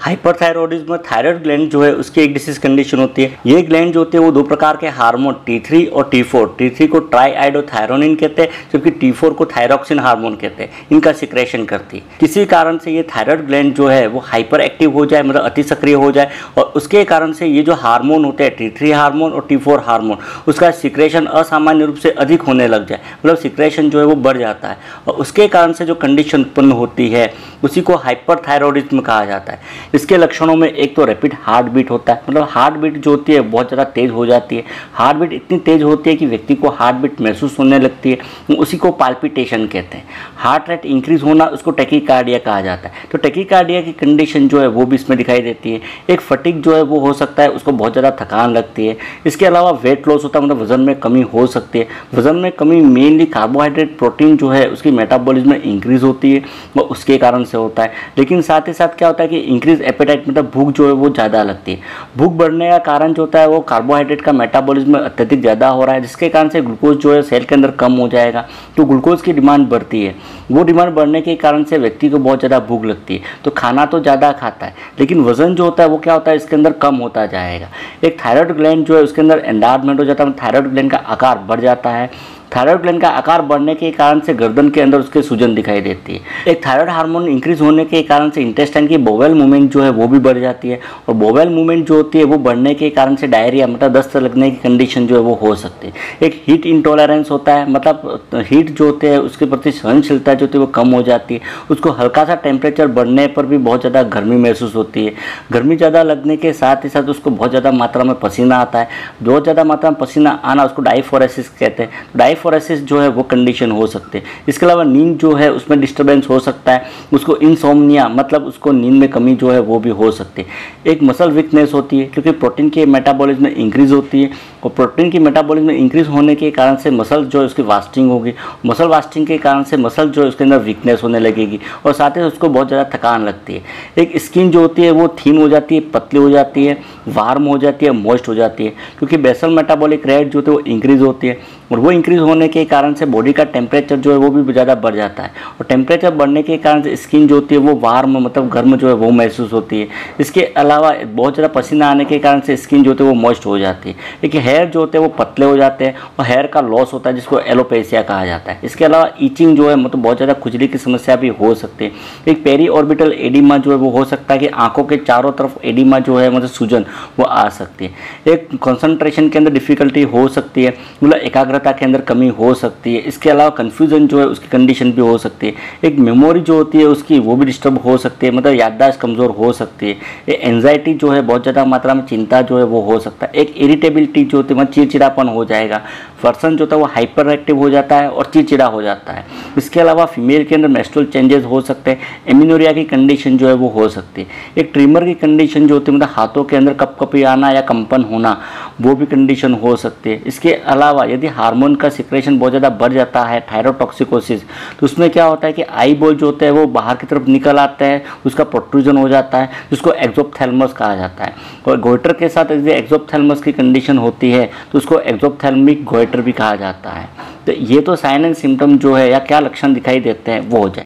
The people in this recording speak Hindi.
हाइपरथायरॉयडिज्म में थायराइड ग्लैंड जो है उसकी एक डिसीज कंडीशन होती है। ये ग्लैंड जो होते हैं वो दो प्रकार के हार्मोन T3 और T4, T3 को ट्राईआयोडोथायरोनिन कहते हैं जबकि T4 को थायरॉक्सिन हार्मोन कहते हैं, इनका सिक्रेशन करती है। किसी कारण से ये थायराइड ग्लैंड जो है वो हाइपर एक्टिव हो जाए, मतलब अति सक्रिय हो जाए, और उसके कारण से ये जो हार्मोन होते हैं T3 हार्मोन और T4 हार्मोन, उसका सिक्रेशन असामान्य रूप से अधिक होने लग जाए, मतलब सिक्रेशन जो है वो बढ़ जाता है, और उसके कारण से जो कंडीशन उत्पन्न होती है उसी को हाइपरथायरॉयडिज्म कहा जाता है। इसके लक्षणों में एक तो रैपिड हार्ट बीट होता है, मतलब हार्ट बीट जो होती है बहुत ज़्यादा तेज़ हो जाती है। हार्ट बीट इतनी तेज़ होती है कि व्यक्ति को हार्ट बीट महसूस होने लगती है, उसी को पाल्पिटेशन कहते हैं। हार्ट रेट इंक्रीज होना, उसको टैकीकार्डिया कहा जाता है। तो टैकीकार्डिया की कंडीशन जो है वो भी इसमें दिखाई देती है। एक फटीग जो है वो हो सकता है, उसको बहुत ज़्यादा थकान लगती है। इसके अलावा वेट लॉस होता है, मतलब वजन में कमी हो सकती है। वजन में कमी मेनली कार्बोहाइड्रेट, प्रोटीन जो है उसकी मेटाबॉलिज्म में इंक्रीज होती है और उसके कारण से होता है। लेकिन साथ ही साथ क्या होता है कि इंक्रीज एपेटाइट, मतलब भूख जो है वो ज़्यादा लगती है। भूख बढ़ने का कारण जो होता है वो कार्बोहाइड्रेट का मेटाबॉलिज्म अत्यधिक ज़्यादा हो रहा है, जिसके कारण से ग्लूकोज जो है सेल के अंदर कम हो जाएगा, तो ग्लूकोज की डिमांड बढ़ती है। वो डिमांड बढ़ने के कारण से व्यक्ति को बहुत ज़्यादा भूख लगती है, तो खाना तो ज़्यादा खाता है लेकिन वजन जो होता है वो क्या होता है इसके अंदर कम होता जाएगा। एक थायराइड ग्लैंड जो है उसके अंदर एंडार्जमेंट हो जाता है, थायराइड ग्लैंड का आकार बढ़ जाता है। थायराइड ग्लैंड का आकार बढ़ने के कारण से गर्दन के अंदर उसके सूजन दिखाई देती है। एक थायराइड हार्मोन इंक्रीज होने के कारण से इंटेस्टाइन की बोवेल मूवमेंट जो है वो भी बढ़ जाती है, और बोवेल मूवमेंट जो होती है वो बढ़ने के कारण से डायरिया, मतलब दस्त लगने की कंडीशन जो है वो हो सकती है। एक हीट इंटॉलरेंस होता है, मतलब हीट जो होते हैं उसके प्रति सहनशीलता जो होती है वो कम हो जाती है। उसको हल्का सा टेम्परेचर बढ़ने पर भी बहुत ज़्यादा गर्मी महसूस होती है। गर्मी ज़्यादा लगने के साथ ही साथ उसको बहुत ज़्यादा मात्रा में पसीना आता है। बहुत ज़्यादा मात्रा में पसीना आना उसको डाइफोरेसिस कहते हैं। डाइफोरेसिस जो है वो कंडीशन हो सकते हैं। इसके अलावा नींद जो है उसमें डिस्टर्बेंस हो सकता है, उसको इंसोम्निया, मतलब उसको नींद में कमी जो है वो भी हो सकती है। एक मसल वीकनेस होती है क्योंकि प्रोटीन की मेटाबॉलिज्म में इंक्रीज होती है, और प्रोटीन की मेटाबॉलिज्म में इंक्रीज होने के कारण से मसल जो है उसकी वास्टिंग होगी। मसल वास्टिंग के कारण से मसल जो है उसके अंदर वीकनेस होने लगेगी, और साथ ही उसको बहुत ज़्यादा थकान लगती है। एक स्किन जो होती है वो थीन हो जाती है, पतली हो जाती है, वार्म हो जाती है, मॉइस्ट हो जाती है, क्योंकि बेसल मेटाबॉलिक रेट जो होती है वो इंक्रीज होती है, और वो इंक्रीज होने के कारण से बॉडी का टेम्परेचर जो है वो भी ज़्यादा बढ़ जाता है, और टेम्परेचर बढ़ने के कारण से स्किन जो होती है वो वार्म, मतलब गर्म जो है वो महसूस होती है। इसके अलावा बहुत ज़्यादा पसीना आने के कारण से स्किन जो होती है वो मॉइस्ट हो जाती है। लेकिन हेयर जो होते हैं वो पतले हो जाते हैं, और हेयर का लॉस होता है जिसको एलोपेशिया कहा जाता है। इसके अलावा ईचिंग जो है, मतलब बहुत ज़्यादा खुजली की समस्या भी हो सकती है। एक पेरी ऑर्बिटल एडिमा जो है वो हो सकता है कि आंखों के चारों तरफ एडिमा जो है, मतलब सूजन वो आ सकती है। एक कंसंट्रेशन के अंदर डिफिकल्टी हो सकती है, मतलब एकाग्रता के अंदर कमी हो सकती है। इसके अलावा कन्फ्यूजन जो है उसकी कंडीशन भी हो सकती है। एक मेमोरी जो होती है उसकी वो भी डिस्टर्ब हो सकती है, मतलब याददाश्त कमज़ोर हो सकती है। एक एंजाइटी जो है, बहुत ज़्यादा मात्रा में चिंता जो है वो हो सकता है। एक इरिटेबिलिटी जो होती है, मतलब चिड़चिड़ापन हो जाएगा। पर्सन जो होता है वो हाइपर एक्टिव हो जाता है और चिड़चिड़ा हो जाता है। इसके अलावा फीमेल के अंदर मेंस्ट्रुअल चेंजेस हो सकते हैं। एमिनोरिया की कंडीशन जो है वो हो सकती है। एक ट्रिमर की कंडीशन जो होती है, मतलब हाथों के अंदर कपकपी आना या कंपन होना, वो भी कंडीशन हो सकती है। इसके अलावा यदि हार्मोन का सिक्रेशन बहुत ज़्यादा बढ़ जाता है, थायरोटॉक्सिकोसिस, तो उसमें क्या होता है कि आई बॉल जो होते हैं वो बाहर की तरफ निकल आते हैं, उसका प्रोट्रूजन हो जाता है, जिसको एक्सोप्थैल्मस कहा जाता है। और गोइटर के साथ यदि एक्सोप्थैल्मस की कंडीशन होती है तो उसको एक्सोप्थैल्मिक गोइटर भी कहा जाता है। तो ये तो साइन एंड सिम्टम जो है या क्या लक्षण दिखाई देते हैं वो हो जाए।